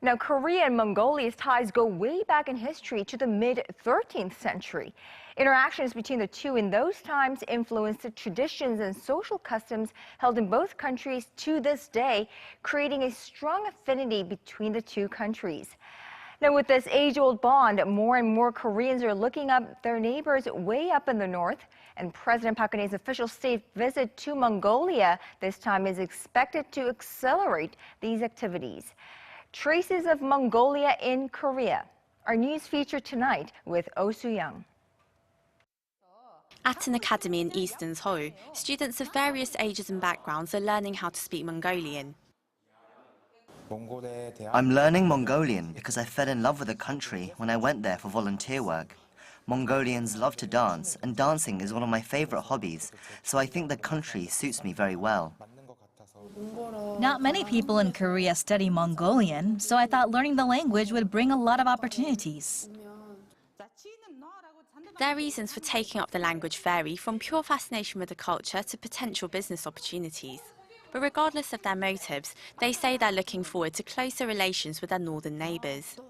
Now, Korea and Mongolia's ties go way back in history to the mid-13th century. Interactions between the two in those times influenced the traditions and social customs held in both countries to this day, creating a strong affinity between the two countries. Now, with this age-old bond, more and more Koreans are looking up their neighbors way up in the north. And President Park Geun-hye's official state visit to Mongolia this time is expected to accelerate these activities. Traces of Mongolia in Korea. Our news feature tonight with Oh Soo-young. At an academy in eastern Seoul, students of various ages and backgrounds are learning how to speak Mongolian. I'm learning Mongolian because I fell in love with the country when I went there for volunteer work. Mongolians love to dance, and dancing is one of my favorite hobbies, so I think the country suits me very well. Not many people in Korea study Mongolian, so I thought learning the language would bring a lot of opportunities. Their reasons for taking up the language vary from pure fascination with the culture to potential business opportunities. But regardless of their motives, they say they're looking forward to closer relations with their northern neighbors.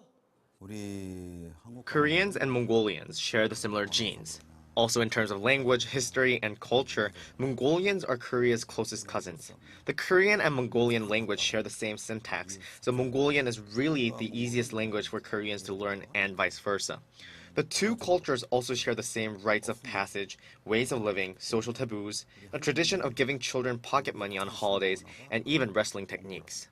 Koreans and Mongolians share the similar genes. Also in terms of language, history, and culture, Mongolians are Korea's closest cousins. The Korean and Mongolian language share the same syntax, so Mongolian is really the easiest language for Koreans to learn and vice versa. The two cultures also share the same rites of passage, ways of living, social taboos, a tradition of giving children pocket money on holidays, and even wrestling techniques.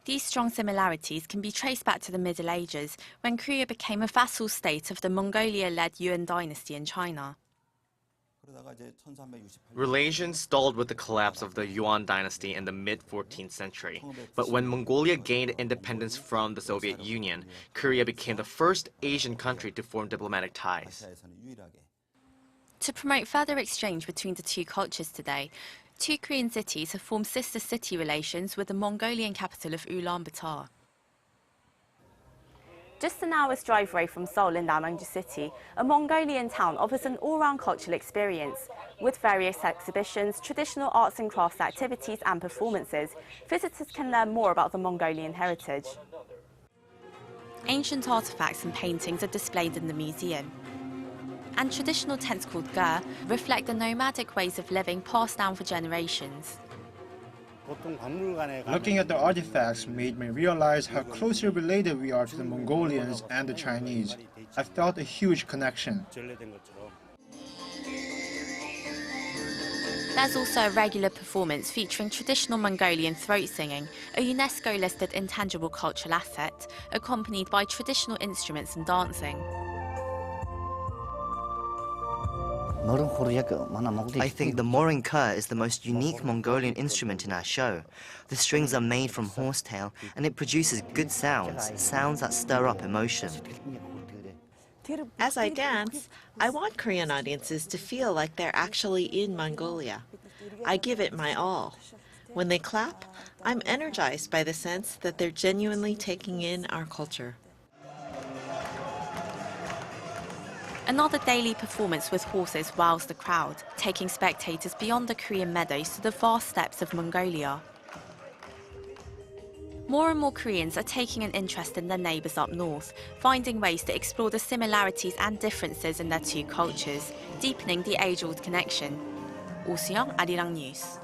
These strong similarities can be traced back to the Middle Ages, when Korea became a vassal state of the Mongolia-led Yuan dynasty in China. Relations stalled with the collapse of the Yuan dynasty in the mid-14th century. But when Mongolia gained independence from the Soviet Union, Korea became the first Asian country to form diplomatic ties. To promote further exchange between the two cultures today, two Korean cities have formed sister city relations with the Mongolian capital of Ulaanbaatar. Just an hour's drive away from Seoul in Arirang City, a Mongolian town offers an all-round cultural experience. With various exhibitions, traditional arts and crafts activities and performances, visitors can learn more about the Mongolian heritage. Ancient artifacts and paintings are displayed in the museum. And traditional tents called gur reflect the nomadic ways of living passed down for generations. Looking at the artifacts made me realize how closely related we are to the Mongolians and the Chinese. I felt a huge connection. There's also a regular performance featuring traditional Mongolian throat singing, a UNESCO-listed intangible cultural asset, accompanied by traditional instruments and dancing. I think the morin kur is the most unique Mongolian instrument in our show. The strings are made from horsetail and it produces good sounds, sounds that stir up emotion. As I dance, I want Korean audiences to feel like they're actually in Mongolia. I give it my all. When they clap, I'm energized by the sense that they're genuinely taking in our culture. Another daily performance with horses wows the crowd, taking spectators beyond the Korean meadows to the vast steppes of Mongolia. More and more Koreans are taking an interest in their neighbours up north, finding ways to explore the similarities and differences in their two cultures, deepening the age-old connection. Oh Soo-young, Arirang News.